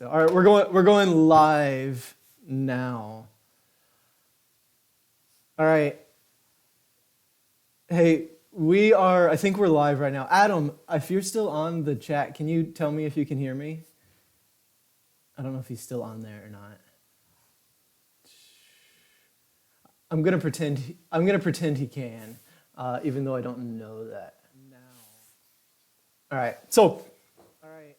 All right, we're going live now. All right. Hey, I think we're live right now. Adam, if you're still on the chat, can you tell me if you can hear me? I don't know if he's still on there or not. I'm gonna pretend he can, even though I don't know that. Now. All right. All right.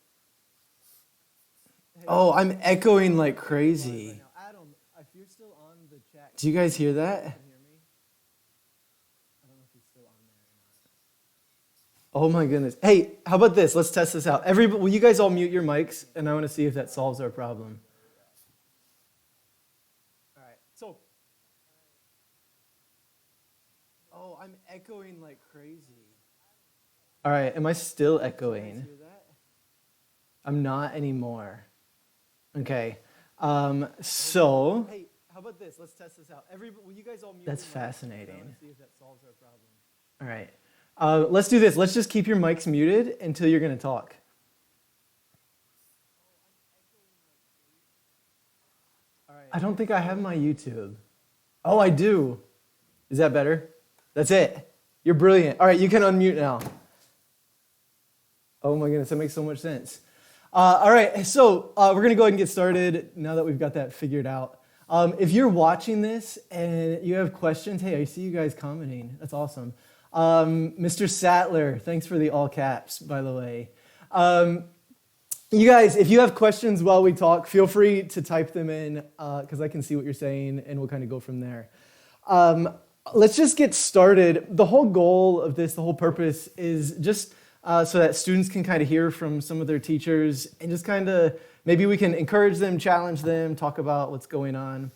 Hey, oh, I'm echoing like crazy. Adam, if you're still on the chat, do you guys hear that? Oh my goodness. Hey, how about this? Let's test this out. Will you guys all mute your mics? And I want to see if that solves our problem. All right. Oh, I'm echoing like crazy. All right. Am I still echoing? I'm not anymore. Okay. So. Hey, how about this? Let's test this out. Will you guys all mute? That's fascinating. I want to see if that solves our problem. All right. Let's do this. Let's just keep your mics muted until you're going to talk. I don't think I have my YouTube. Oh, I do. Is that better? That's it. You're brilliant. All right, you can unmute now. Oh my goodness, that makes so much sense. All right, so we're going to go ahead and get started now that we've got that figured out. If you're watching this and you have questions, hey, I see you guys commenting. That's awesome. Mr. Sattler, thanks for the all caps, by the way. You guys, if you have questions while we talk, feel free to type them in because I can see what you're saying and we'll kind of go from there. Let's just get started. The whole goal of this, the whole purpose is just so that students can kind of hear from some of their teachers and just kind of maybe we can encourage them, challenge them, talk about what's going on.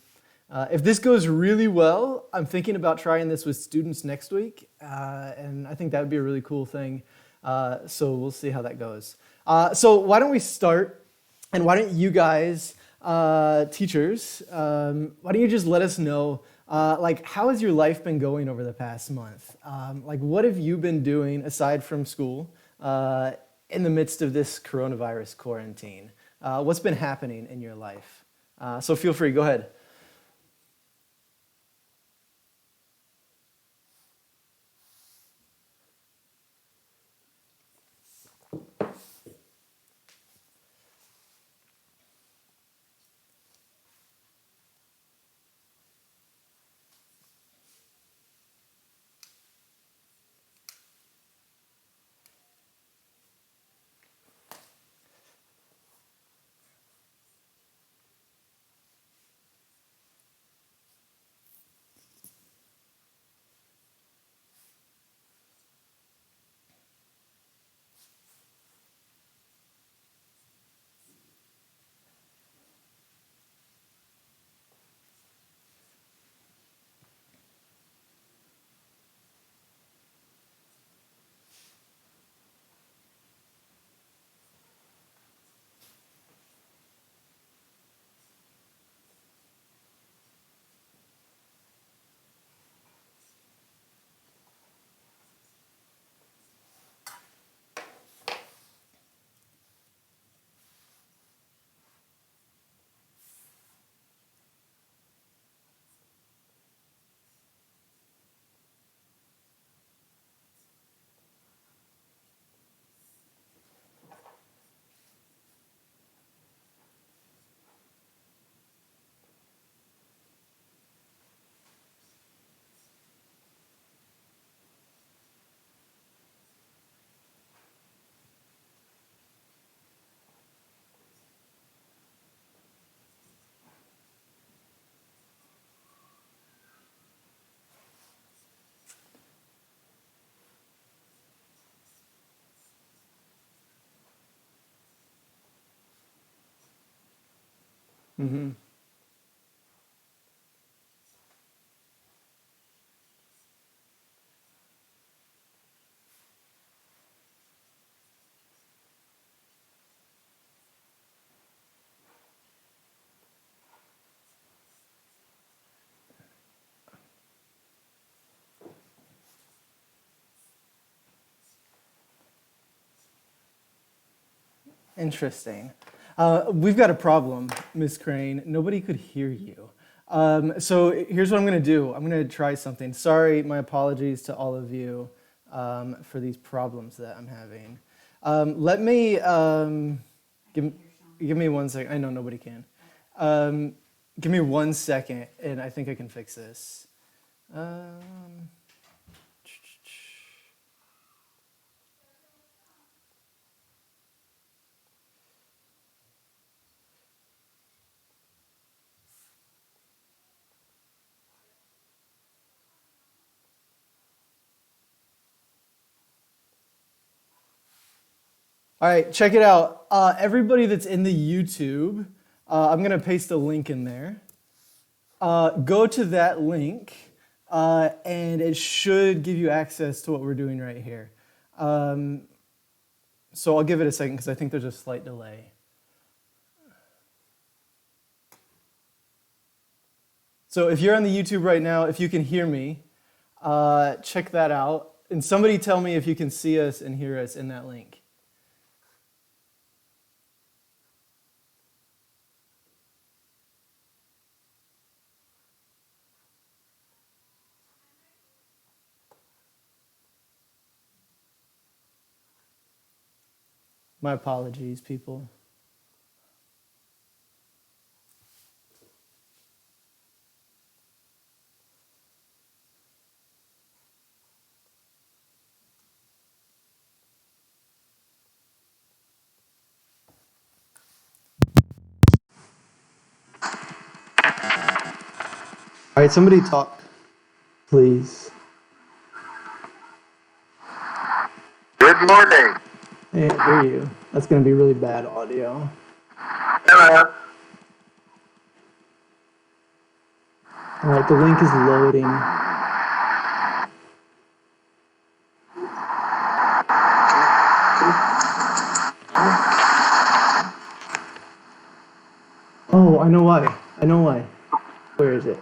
If this goes really well, I'm thinking about trying this with students next week, and I think that would be a really cool thing. So we'll see how that goes. So why don't we start, and why don't you guys, teachers, why don't you just let us know, how has your life been going over the past month? What have you been doing aside from school in the midst of this coronavirus quarantine? What's been happening in your life? So feel free, go ahead. Mm-hmm. Interesting. We've got a problem, Miss Crane. Nobody could hear you. So here's what I'm going to do. I'm going to try something. Sorry, my apologies to all of you for these problems that I'm having. Let me give me 1 second. I know nobody can. Give me 1 second, and I think I can fix this. All right, check it out. Everybody that's in the YouTube, I'm going to paste a link in there. Go to that link, and it should give you access to what we're doing right here. So I'll give it a second because I think there's a slight delay. So if you're on the YouTube right now, if you can hear me, check that out. And somebody tell me if you can see us and hear us in that link. My apologies, people. All right, somebody talk, please. Good morning. Hey, I hear you. That's going to be really bad audio. Hello. All right, the link is loading. Oh, I know why. I know why. Where is it?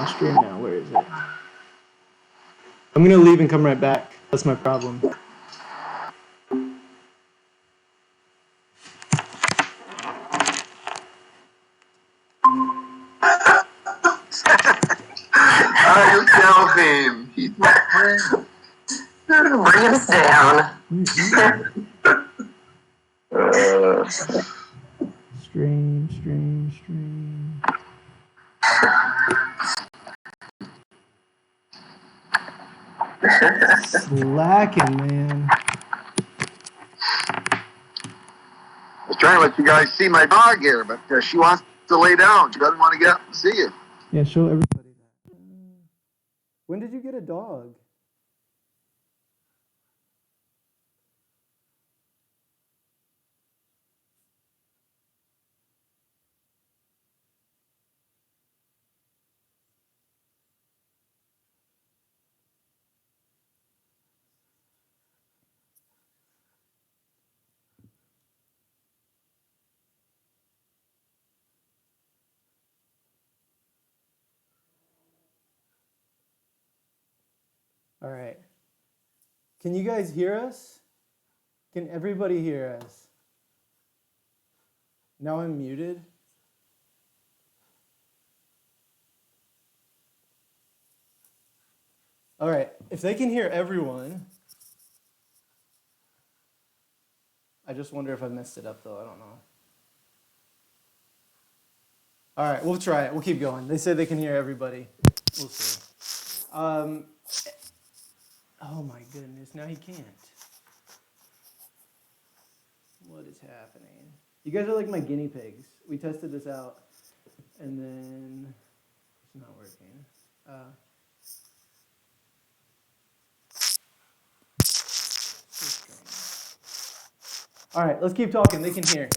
Stream now. Where is it? I'm going to leave and come right back. That's my problem. I tell him. He's my friend. Bring us down. Stream. Slacking, man. I was trying to let you guys see my dog here, but she wants to lay down. She doesn't want to get up and see you. Yeah, show everybody that. When did you get a dog? All right. Can you guys hear us? Can everybody hear us? Now I'm muted. All right. If they can hear everyone, I just wonder if I messed it up, though. I don't know. All right, we'll try it. We'll keep going. They said they can hear everybody. We'll see. Oh my goodness, now he can't. What is happening? You guys are like my guinea pigs. We tested this out, and then it's not working. All right, let's keep talking. They can hear.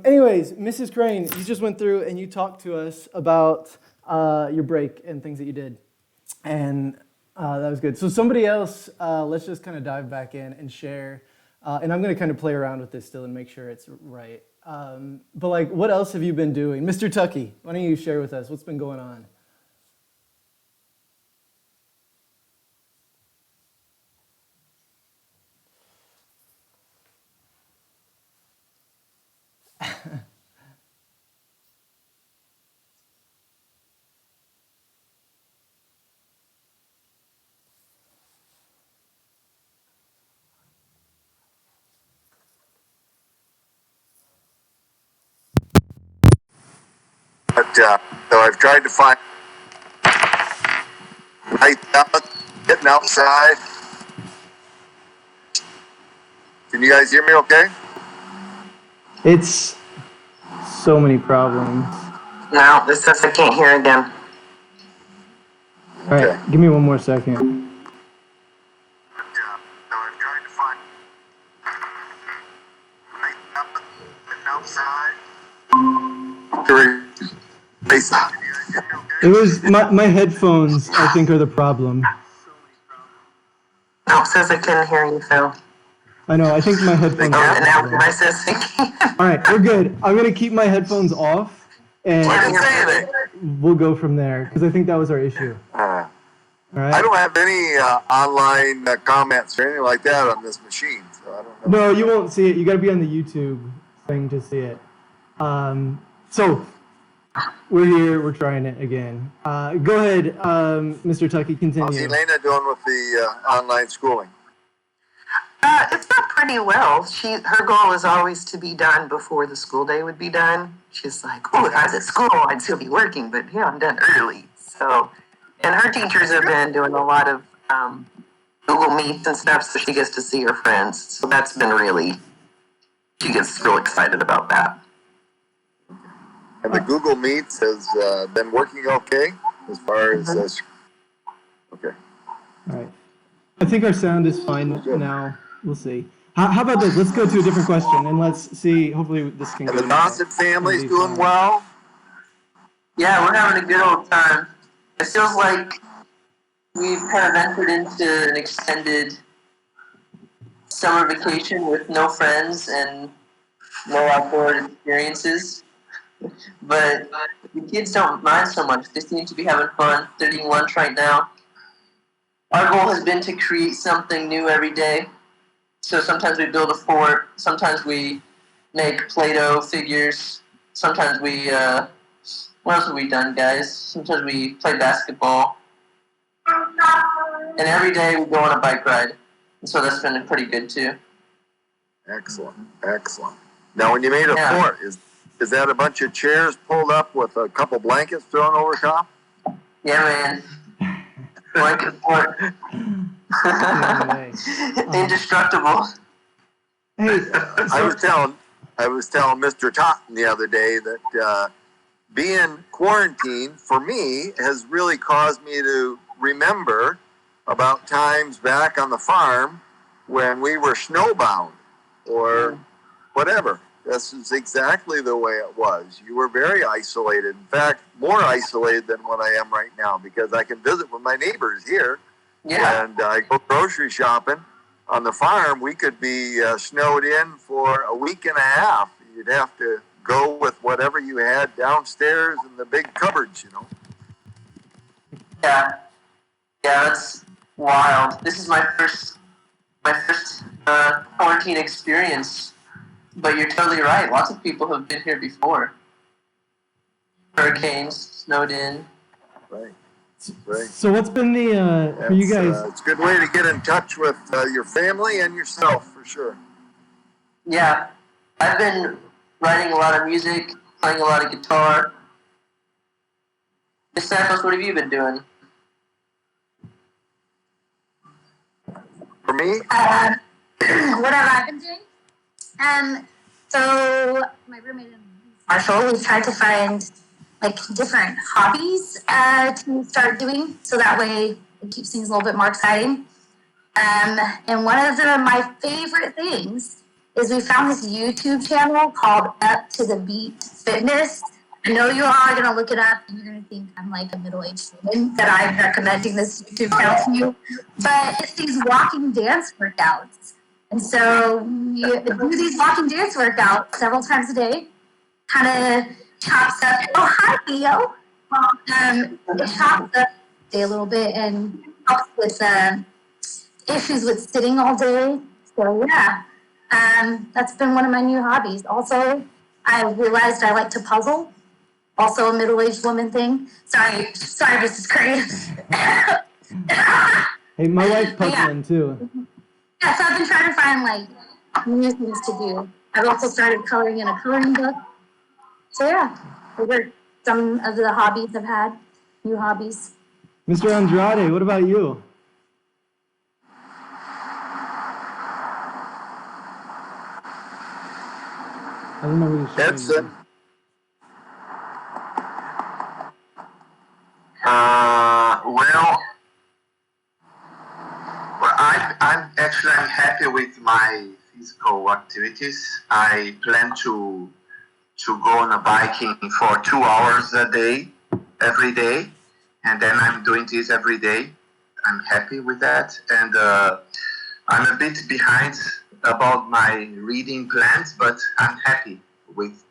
Anyways, Mrs. Crane, you just went through and you talked to us about your break and things that you did. And that was good. So somebody else, let's just kind of dive back in and share. And I'm going to kind of play around with this still and make sure it's right. But like, what else have you been doing? Mr. Tucky, why don't you share with us what's been going on? But so I've tried to find night out, getting outside. Can you guys hear me okay? It's so many problems. No, this says I can't hear again. All right, give me one more second. So I've tried to find night out, getting outside. It was my headphones, I think, are the problem. No, it says I couldn't hear you, Phil. I know, I think my headphones are Oh, the and now problem. I says I can't. All right, we're good. I'm going to keep my headphones off, and we'll go from there, because I think that was our issue. All right? I don't have any online comments or anything like that on this machine, so I don't know. No, you won't see it. You got to be on the YouTube thing to see it. So we're here. We're trying it again. Go ahead, Mr. Tucky. Continue. How's Elena doing with the online schooling? It's not pretty well. Her goal is always to be done before the school day would be done. She's like, oh, if I was at school, I'd still be working, but here I'm done early. So, and her teachers have been doing a lot of Google Meets and stuff, so she gets to see her friends. So that's been she gets real excited about that. And the Google Meets has been working okay as far as okay. All right. I think our sound is fine now. We'll see. How about this? Let's go to a different question, and let's see. Hopefully this can And go. the Gossip family's doing well? Yeah, we're having a good old time. It feels like we've kind of entered into an extended summer vacation with no friends and no outdoor experiences. But the kids don't mind so much. They seem to be having fun. They're eating lunch right now. Our goal has been to create something new every day. So sometimes we build a fort. Sometimes we make Play-Doh figures. Sometimes we, what else have we done, guys? Sometimes we play basketball. And every day we go on a bike ride. And so that's been pretty good too. Excellent, excellent. Now when you made a fort, is that a bunch of chairs pulled up with a couple blankets thrown over top? Yeah, man. Blanket fort. Indestructible. Hey, I was telling Mr. Totten the other day that being quarantined for me has really caused me to remember about times back on the farm when we were snowbound or whatever. This is exactly the way it was. You were very isolated. In fact, more isolated than what I am right now because I can visit with my neighbors here. Yeah. And I go grocery shopping. On the farm, we could be snowed in for a week and a half. You'd have to go with whatever you had downstairs in the big cupboards, you know. Yeah. Yeah, that's wild. This is my first quarantine experience. But you're totally right. Lots of people have been here before. Hurricanes, snowed in. Right. Right. So what's been the for you guys? It's a good way to get in touch with your family and yourself, for sure. Yeah. I've been writing a lot of music, playing a lot of guitar. Miss Santos, what have you been doing? For me? What have I been doing? So my roommate and Marshall, we've tried to find like different hobbies to start doing, so that way it keeps things a little bit more exciting. And one of my favorite things is we found this YouTube channel called Up to the Beat Fitness. I know you all are going to look it up and you're going to think I'm like a middle-aged woman that I'm recommending this YouTube channel to you, but it's these walking dance workouts. And so we do these walking dance workouts several times a day. Kind of chops up. Oh, hi, Theo. It chops up a little bit and helps with issues with sitting all day. So yeah, that's been one of my new hobbies. Also, I realized I like to puzzle. Also a middle-aged woman thing. Sorry, Mrs. Crane. Hey, my wife's But yeah. puzzling too. Yeah, so I've been trying to find like new things to do. I've also started coloring in a coloring book. So yeah, those are some of the hobbies I've had, new hobbies. Mr. Andrade, what about you? I don't know where you're That's showing. I'm happy with my physical activities. I plan to go on a biking for 2 hours a day, every day, and then I'm doing this every day. I'm happy with that, and I'm a bit behind about my reading plans, but I'm happy with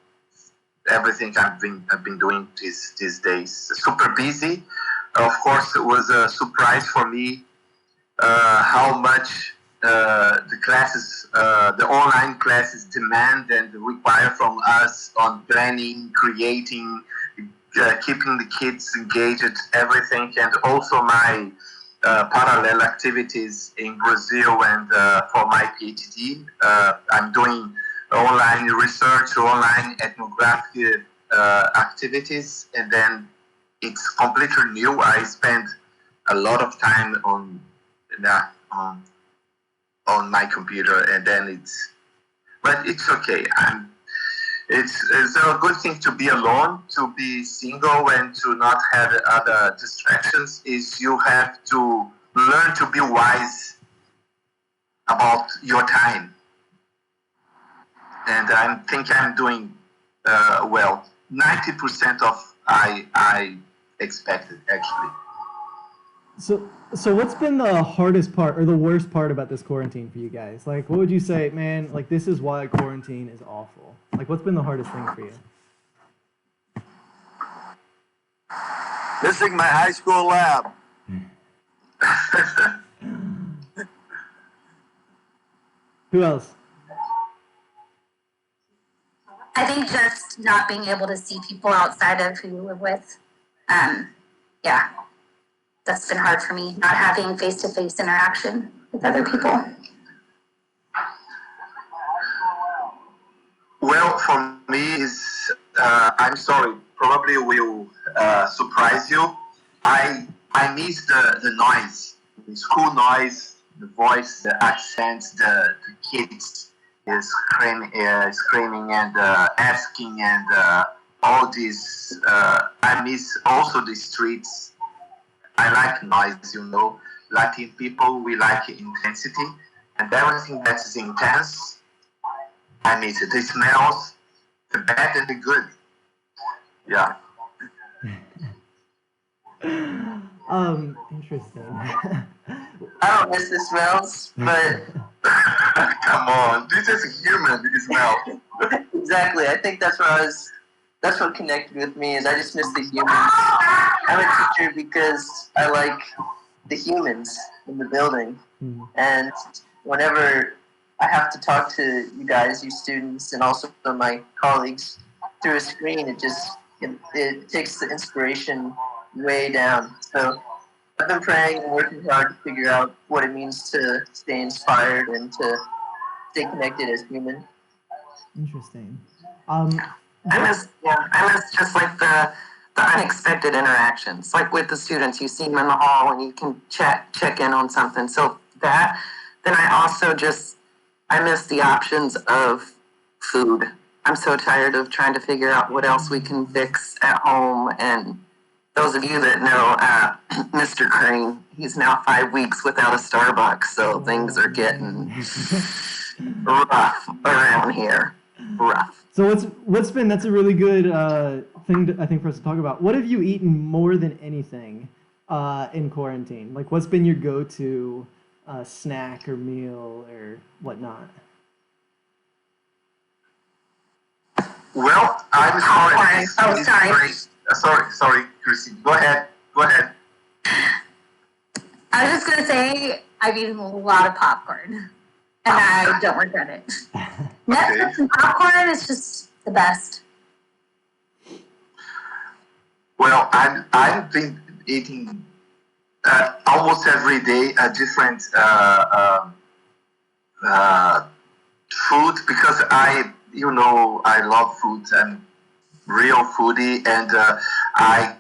everything I've been doing these days. Super busy. Of course, it was a surprise for me how much the classes, the online classes demand and require from us on planning, creating, keeping the kids engaged, everything, and also my parallel activities in Brazil and for my PhD. I'm doing online research, online ethnographic activities, and then it's completely new. I spend a lot of time on my computer, and then but it's okay. It's a good thing to be alone, to be single, and to not have other distractions. Is you have to learn to be wise about your time, and I think I'm doing well. 90% of I expected actually. So what's been the hardest part or the worst part about this quarantine for you guys? Like, what would you say, man, like, this is why quarantine is awful? Like, what's been the hardest thing for you? Missing my high school lab. Who else? I think just not being able to see people outside of who you live with. Yeah, that's been hard for me, not having face-to-face interaction with other people. Well, for me, I'm sorry, probably will surprise you. I miss the noise, the school noise, the voice, the accents, the kids screaming and asking and all this. I miss also the streets. I like noise, Latin people, we like intensity, and everything that is intense, I miss it. The smells, the bad and the good. Yeah. Interesting. I don't miss the smells, but Come on, this is human smell. exactly. I think that's what connected with me is I just miss the humans. I'm a teacher because I like the humans in the building. And whenever I have to talk to you guys, you students, and also my colleagues through a screen, it takes the inspiration way down. So I've been praying and working hard to figure out what it means to stay inspired and to stay connected as human. Interesting. I miss just like the unexpected interactions, like with the students. You see them in the hall and you can check in on something. So that, then I also I miss the options of food. I'm so tired of trying to figure out what else we can fix at home. And those of you that know Mr. Crane, he's now 5 weeks without a Starbucks, so things are getting rough around here. Rough. So that's a really good thing I think for us to talk about. What have you eaten more than anything in quarantine? Like, what's been your go-to snack or meal or whatnot? Well, I'm sorry. Oh, sorry. Sorry, Chrissy. Go ahead. I was just going to say I've eaten a lot of popcorn, and I don't regret it. Netflix and popcorn is just the best? Well, I've been eating almost every day a different food because I love food. I'm real foodie, and I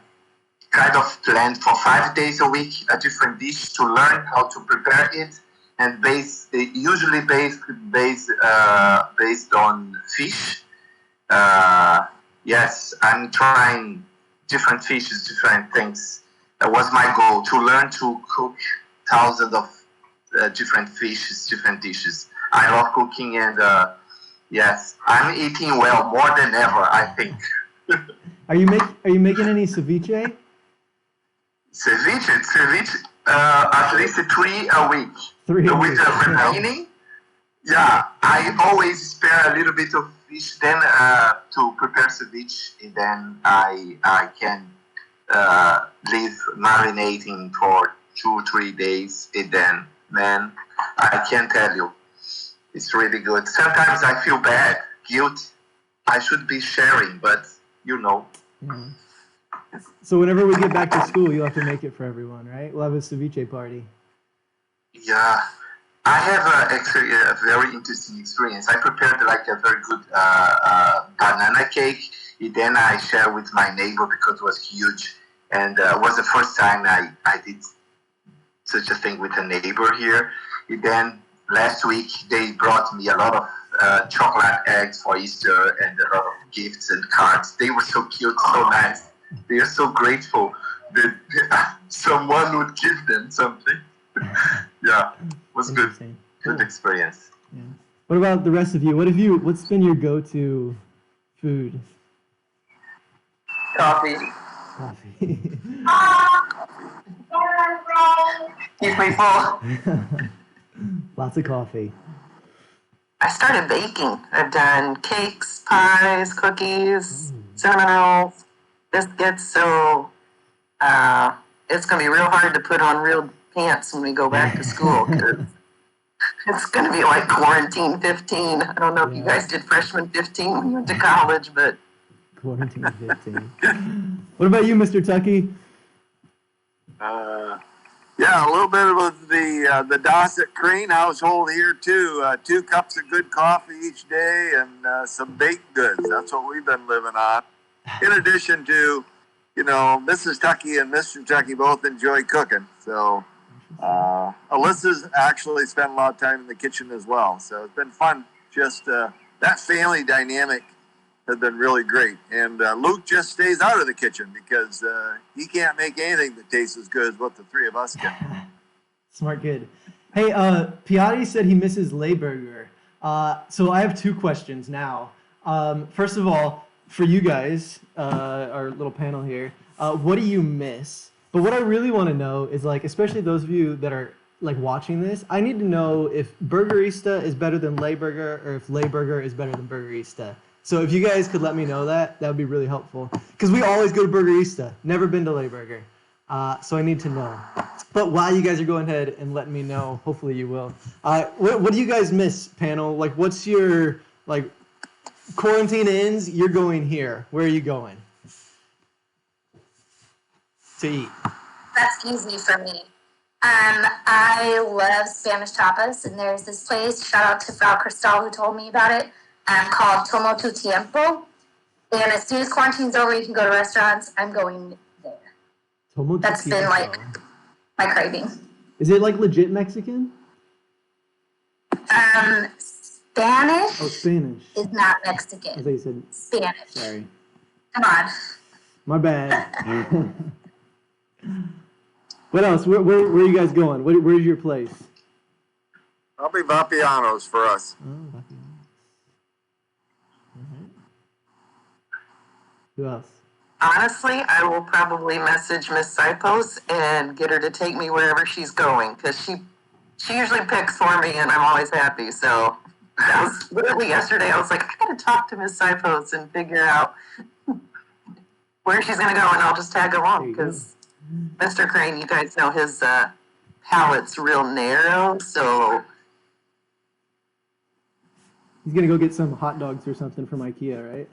kind of planned for 5 days a week a different dish to learn how to prepare it, and usually based on fish. Yes, I'm trying different fishes, different things. That was my goal, to learn to cook thousands of different fishes, different dishes. I love cooking, and yes, I'm eating well more than ever, I think. Are you making any ceviche? Ceviche, at least 3 a week. 3 a With week. the remaining, yeah, I always spare a little bit of fish then to prepare ceviche, and then I can leave marinating for 2-3 days, and then, man, I can't tell you, it's really good. Sometimes I feel bad, guilt. I should be sharing, but Yeah. So whenever we get back to school, you'll have to make it for everyone, right? We'll have a ceviche party. yeah. I have actually a very interesting experience. I prepared like a very good banana cake. And then I shared with my neighbor because it was huge. And it was the first time I did such a thing with a neighbor here. And then last week they brought me a lot of chocolate eggs for Easter and a lot of gifts and cards. They were so cute, so nice. They are so grateful that someone would give them something. Yeah, it was good. Interesting. Good Cool. experience. Yeah. What about the rest of you? What's been your go-to food? Coffee. Coffee. Keep me full. Lots of coffee. I started baking. I've done cakes, pies, cookies, cinnamon rolls, biscuits. So it's going to be real hard to put on real pants when we go back to school, because it's going to be like quarantine 15. I don't know if you guys did freshman 15 when you went to college, but Quarantine 15. What about you, Mr. Tucky? Yeah, a little bit of the Dossett Crane household here too. 2 cups of good coffee each day and some baked goods. That's what we've been living on. In addition to, Mrs. Tucky and Mr. Tucky both enjoy cooking. So Alyssa's actually spent a lot of time in the kitchen as well. So it's been fun. Just that family dynamic has been really great. And Luke just stays out of the kitchen because he can't make anything that tastes as good as what the 3 of us can. Smart kid. Hey, Piatti said he misses Layburger. So I have 2 questions now. First of all, for you guys, our little panel here, what do you miss? But what I really want to know is, like, especially those of you that are like watching this, I need to know if Burgerista is better than Layburger or if Layburger is better than Burgerista. So if you guys could let me know that would be really helpful. Because we always go to Burgerista, never been to Layburger. So I need to know. But while you guys are going ahead and letting me know, hopefully you will. What do you guys miss, panel? Like, what's your, like, quarantine ends, you're going here. Where are you going? To eat. That's easy for me. I love Spanish tapas, and there's this place, shout out to Frau Cristal who told me about it, called Tomo Tu Tiempo. And as soon as quarantine's over, you can go to restaurants. I'm going there. Tomo Tu That's been Tiempo. like my craving. Is it like legit Mexican? Spanish Oh, Spanish. is not I Mexican. thought you said. Spanish. Sorry. Come on. My bad. What else? Where are you gu's going? Where's your place? I'll be Vapiano's for us. Oh, lucky. Mm-hmm. Who else? honestly, I will probably message Miss Sipos and get her to take me wherever she's going, because she usually picks for me, and I'm always happy. So that was literally yesterday. I was like, I got to talk to Miss Sipos and figure out where she's going to go, and I'll just tag along, because Mr. Crane, you guys know his palette's real narrow, so He's gonna go get some hot dogs or something from IKEA,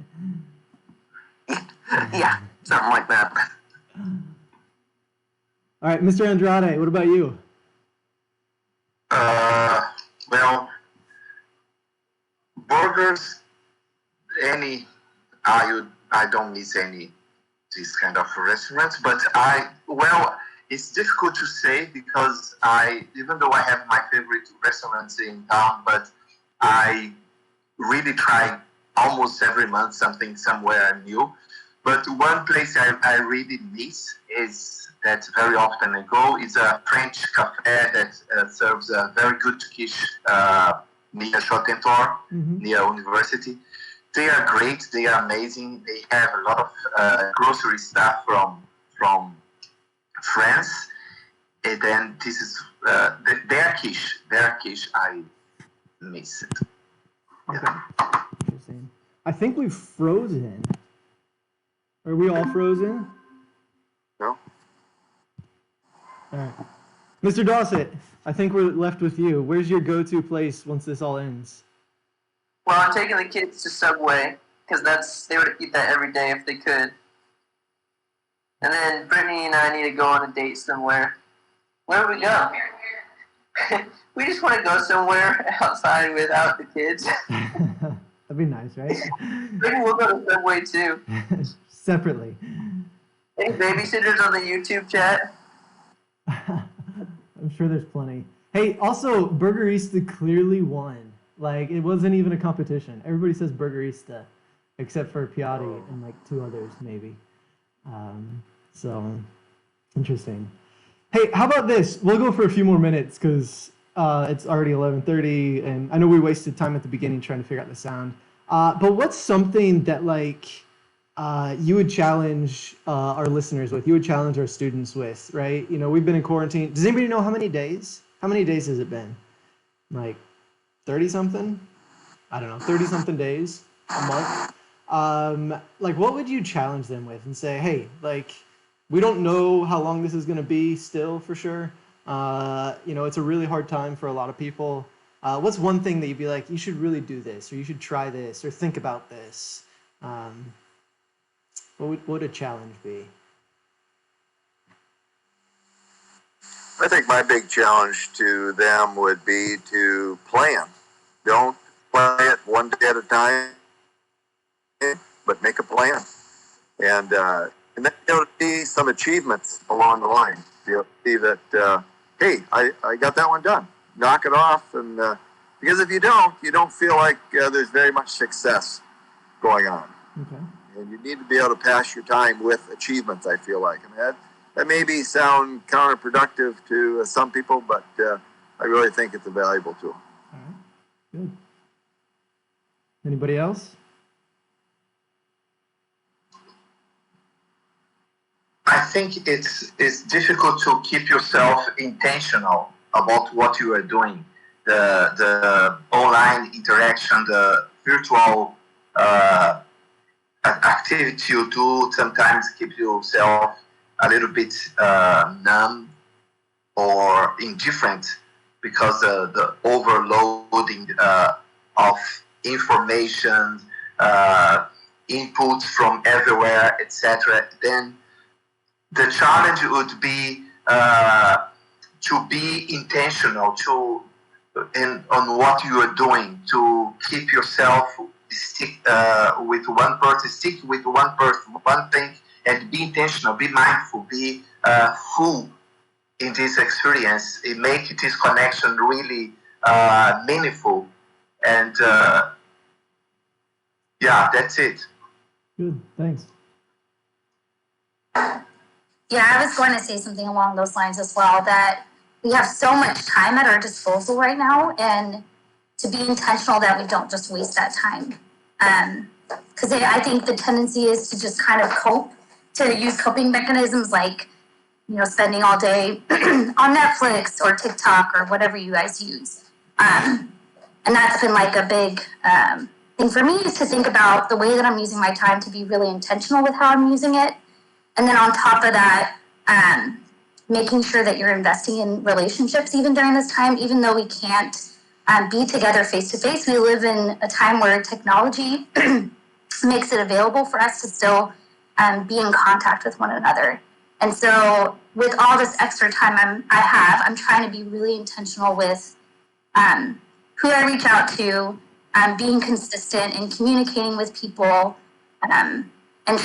right? Yeah, something like that. All right, Mr. Andrade, what about you? Well, burgers, I don't miss any this kind of restaurants, but it's difficult to say because even though I have my favorite restaurants in town, but I really try almost every month something somewhere new. But one place I really miss is that very often I go is a French cafe that serves a very good quiche near Chotentor, near university. They are great. They are amazing. They have a lot of grocery stuff from France. And then this is their quiche. I miss it. Okay. Interesting. I think we've frozen. Are we all frozen? No. All right. Mr. Dossett, I think we're left with you. Where's your go-to place once this all ends? Well, I'm taking the kids to Subway because they would eat that every day if they could. And then Brittany and I need to go on a date somewhere. Where would we go? We just want to go somewhere outside without the kids. That'd be nice, right? Maybe we'll go to Subway too. Separately. Any babysitters on the YouTube chat? I'm sure there's plenty. Hey, also, Burgerista clearly won. Like, it wasn't even a competition. Everybody says Burgerista, except for Piatti and like two others, maybe. So, interesting. Hey, how about this? We'll go for a few more minutes because it's already 11:30, and I know we wasted time at the beginning trying to figure out the sound. But what's something that you would challenge our listeners with? You would challenge our students with, right? You know, we've been in quarantine. Does anybody know how many days? How many days has it been? Like 30-something? I don't know, 30-something days, a month. What would you challenge them with and say, hey, we don't know how long this is going to be still for sure. It's a really hard time for a lot of people. What's one thing that you'd be like, you should really do this, or you should try this, or think about this? What would a challenge be? I think my big challenge to them would be to plan. Don't play it one day at a time, but make a plan. And then there'll be some achievements along the line. You'll see that, hey, I got that one done. Knock it off. And because if you don't feel like there's very much success going on. Okay. And you need to be able to pass your time with achievements, I feel like. I mean, that maybe sound counterproductive to some people, but I really think it's a valuable tool. All right. Good. Anybody else? I think it's difficult to keep yourself intentional about what you are doing. The online interaction, the virtual activity you do sometimes keep yourself a little bit numb or indifferent because the overloading of information, inputs from everywhere, etc. Then the challenge would be to be intentional on what you are doing, to keep yourself stick with one thing, and be intentional, be mindful, be full in this experience. It make this connection really meaningful, and that's it. Good, thanks. Yeah, I was going to say something along those lines as well, that we have so much time at our disposal right now, and to be intentional that we don't just waste that time. Because I think the tendency is to just kind of to use coping mechanisms like, spending all day on Netflix or TikTok or whatever you guys use. And that's been like a big thing for me, is to think about the way that I'm using my time, to be really intentional with how I'm using it. And then on top of that, making sure that you're investing in relationships even during this time, even though we can't be together face to face. We live in a time where technology makes it available for us to still be in contact with one another. And so with all this extra time I'm trying to be really intentional with who I reach out to, being consistent and communicating with people, and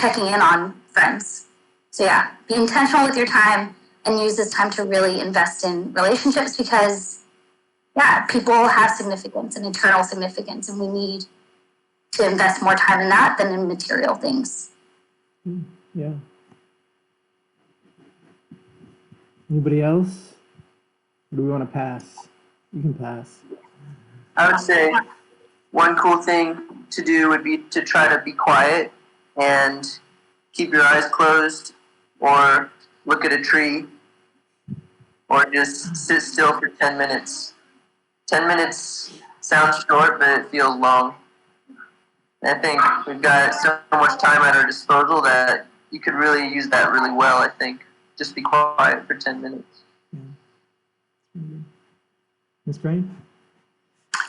checking in on friends. So yeah, be intentional with your time and use this time to really invest in relationships, because yeah, people have significance and eternal significance, and we need to invest more time in that than in material things. Yeah. Anybody else? Or do we want to pass? You can pass. I would say one cool thing to do would be to try to be quiet and keep your eyes closed, or look at a tree, or just sit still for 10 minutes. 10 minutes sounds short, but it feels long. I think we've got so much time at our disposal that you could really use that really well, I think. Just be quiet for 10 minutes. Ms. Crane?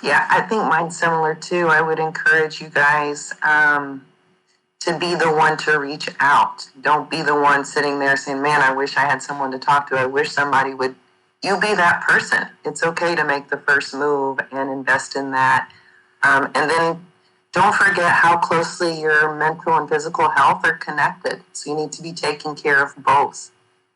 Yeah, I think mine's similar too. I would encourage you guys to be the one to reach out. Don't be the one sitting there saying, man, I wish I had someone to talk to. I wish somebody would. You be that person. It's okay to make the first move and invest in that. And then don't forget how closely your mental and physical health are connected. So you need to be taking care of both.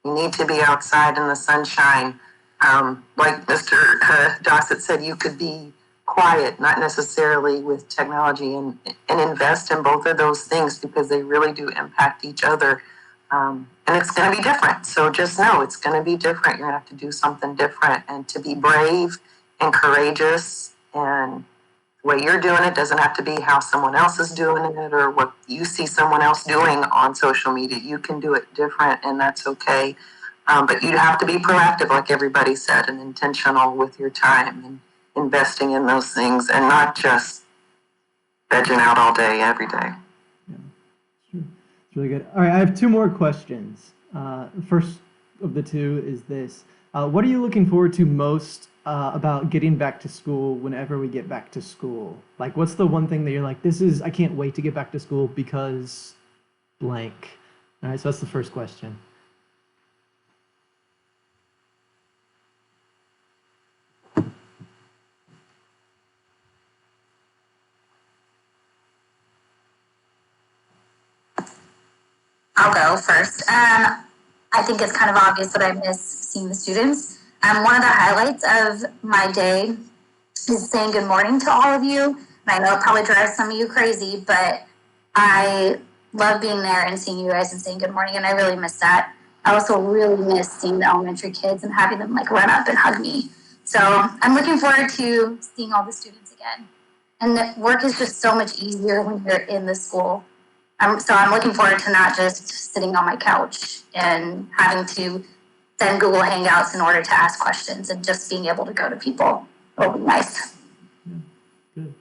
You need to be outside in the sunshine. Like Mr. Dossett said, you could be quiet, not necessarily with technology, and invest in both of those things, because they really do impact each other. And it's going to be different. So just know it's going to be different. You're going to have to do something different, and to be brave and courageous. And the way you're doing it doesn't have to be how someone else is doing it or what you see someone else doing on social media. You can do it different, and that's okay. But you have to be proactive, like everybody said, and intentional with your time and investing in those things, and not just vegging out all day, every day. Yeah, it's really good. All right, I have two more questions. The first of the two is this. What are you looking forward to most about getting back to school whenever we get back to school? Like, what's the one thing that you're like, I can't wait to get back to school because blank? All right, so that's the first question. I'll go first. I think it's kind of obvious that I miss seeing the students. One of the highlights of my day is saying good morning to all of you. And I know it probably drives some of you crazy, but I love being there and seeing you guys and saying good morning, and I really miss that. I also really miss seeing the elementary kids and having them like run up and hug me. So I'm looking forward to seeing all the students again. And the work is just so much easier when you're in the school. So I'm looking forward to not just sitting on my couch and having to send Google Hangouts in order to ask questions, and just being able to go to people. It'll be nice. Good.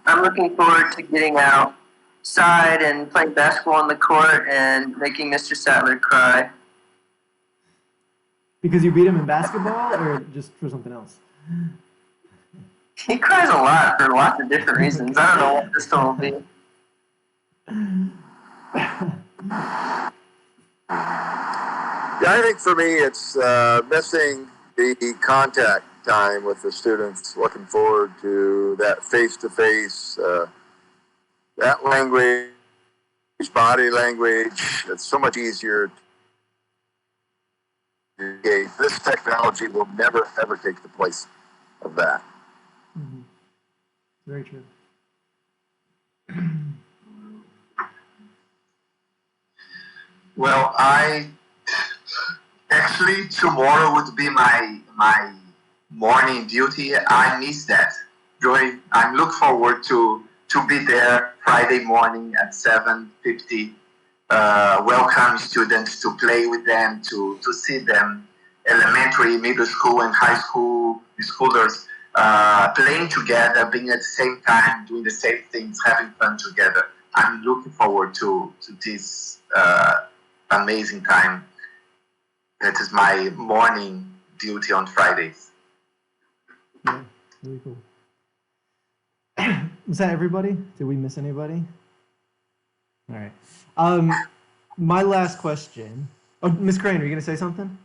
I'm looking forward to getting outside and playing basketball on the court and making Mr. Sattler cry. Because you beat him in basketball, or just for something else? He cries a lot for lots of different reasons. I don't know what this will be. Yeah, I think for me, it's missing the contact time with the students. Looking forward to that face-to-face, that language, body language. It's so much easier. This technology will never, ever take the place of that. Mm-hmm. Very true. Well, I actually tomorrow would be my morning duty. I miss that. I'm look forward to be there Friday morning at 7:50. Welcome students, to play with them, to see them, elementary, middle school, and high school schoolers playing together, being at the same time, doing the same things, having fun together. I'm looking forward to this amazing time. That is my morning duty on Fridays. Yeah, Really cool. Was that everybody? Did we miss anybody? All right. My last question. Oh, Miss Crane, are you going to say something?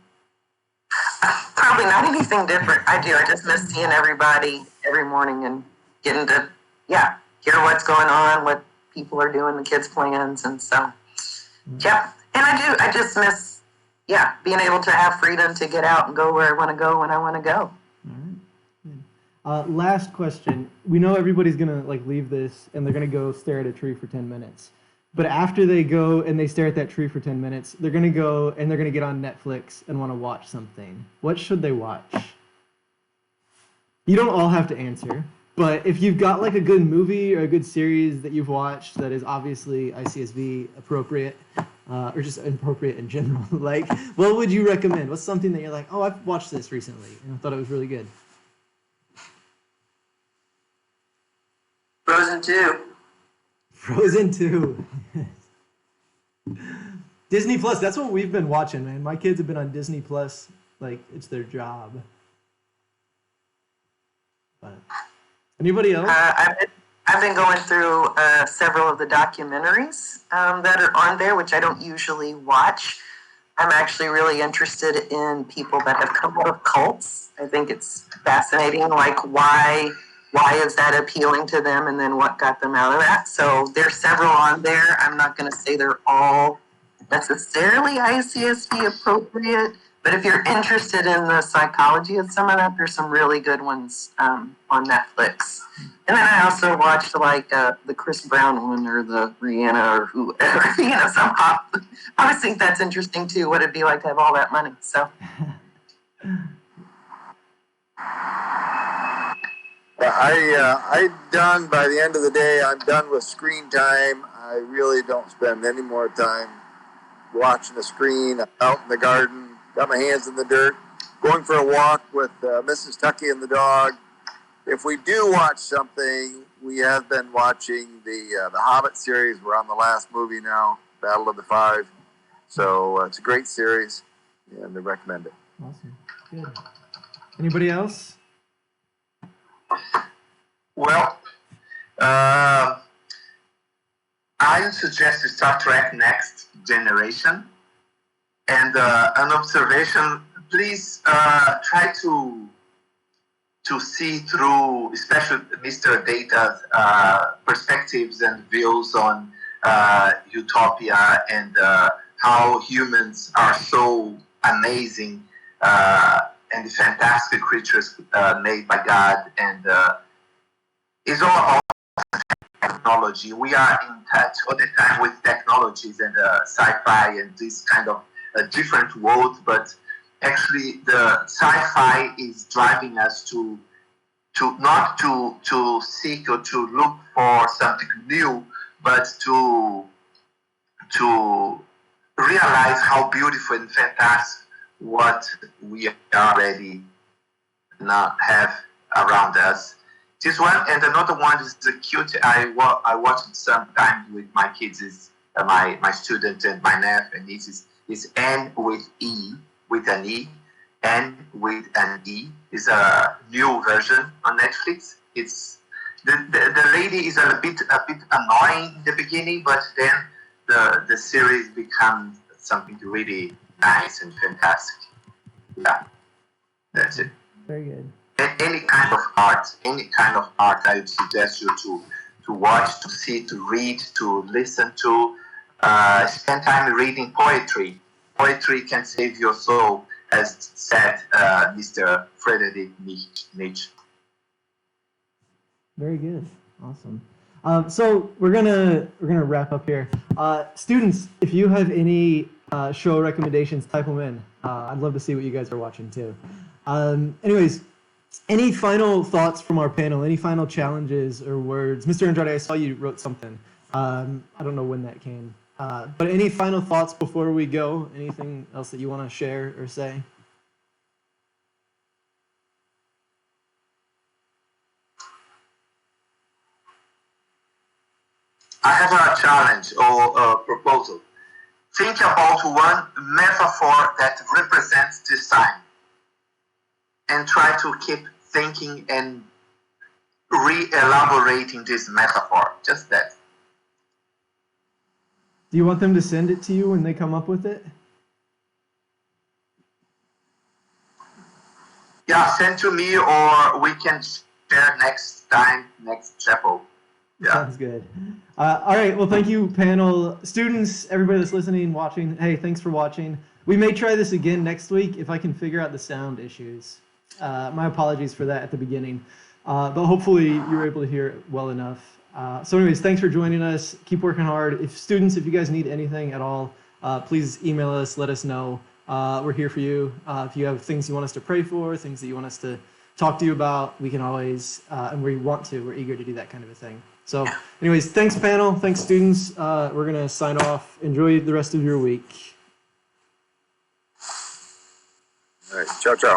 Probably not anything different. I do. I just miss seeing everybody every morning and getting to, hear what's going on, what people are doing, the kids' plans, and so, yeah. And I just miss, being able to have freedom to get out and go where I want to go when I want to go. All right. Last question. We know everybody's gonna leave this and they're gonna go stare at a tree for 10 minutes. But after they go and they stare at that tree for 10 minutes, they're gonna go and they're gonna get on Netflix and want to watch something. What should they watch? You don't all have to answer, but if you've got a good movie or a good series that you've watched that is obviously ICSV appropriate, or just appropriate in general, what would you recommend? What's something that you're like, oh, I've watched this recently and I thought it was really good? Frozen 2. Frozen 2. Disney Plus, that's what we've been watching, man. My kids have been on Disney Plus like it's their job. But anybody else? I've been going through several of the documentaries that are on there, which I don't usually watch. I'm actually really interested in people that have come out of cults. I think it's fascinating, why is that appealing to them, and then what got them out of that. So there's several on there. I'm not going to say they're all necessarily ICSV appropriate, but if you're interested in the psychology of some of that, there's some really good ones on Netflix. And then I also watched the Chris Brown one or the Rihanna or whoever, somehow. I always think that's interesting too, what it'd be like to have all that money. So. I'm done by the end of the day. I'm done with screen time. I really don't spend any more time watching the screen. I'm out in the garden, got my hands in the dirt, going for a walk with Mrs. Tucky and the dog. If we do watch something, we have been watching the Hobbit series. We're on the last movie now, Battle of the Five. So it's a great series, and I recommend it. Awesome. Good. Anybody else? Well, I suggest Star Trek Next Generation. And an observation, please try to see through, especially Mr. Data's perspectives and views on utopia and how humans are so amazing and fantastic creatures made by God, and it's all about technology. We are in touch all the time with technologies and sci-fi and this kind of different world, but actually the sci-fi is driving us to not to seek or to look for something new, but to realize how beautiful and fantastic what we already not have around us. This one, and another one is the cute. I watch it sometimes with my kids. Is my student and my nephew and nieces. Is N with E, with an E, N with an E. Is a new version on Netflix. It's the lady is a bit annoying in the beginning, but then the series becomes something really nice and fantastic. Yeah, that's it. Very good. Any kind of art, I would suggest you to watch, to see, to read, to listen to. Spend time reading poetry. Poetry can save your soul, as said Mr. Friedrich Nietzsche. Very good. Awesome. So we're gonna wrap up here. Students, if you have any show recommendations, type them in. I'd love to see what you guys are watching too. Anyways, any final thoughts from our panel? Any final challenges or words? Mr. Andrade, I saw you wrote something. I don't know when that came. But any final thoughts before we go? Anything else that you want to share or say? I have a challenge or a proposal. Think about one metaphor that represents this time, and try to keep thinking and re-elaborating this metaphor. Just that. Do you want them to send it to you when they come up with it? Yeah, send to me, or we can share next time, next chapel. Yeah. Sounds good. All right. Well, thank you, panel. Students, everybody that's listening, watching, hey, thanks for watching. We may try this again next week if I can figure out the sound issues. My apologies for that at the beginning. But hopefully you were able to hear it well enough. So anyways, thanks for joining us. Keep working hard. If you guys need anything at all, please email us, let us know. We're here for you. If you have things you want us to pray for, things that you want us to talk to you about, we can always, and we're eager to do that kind of a thing. So anyways, thanks panel, thanks students. We're gonna sign off. Enjoy the rest of your week. All right, ciao, ciao.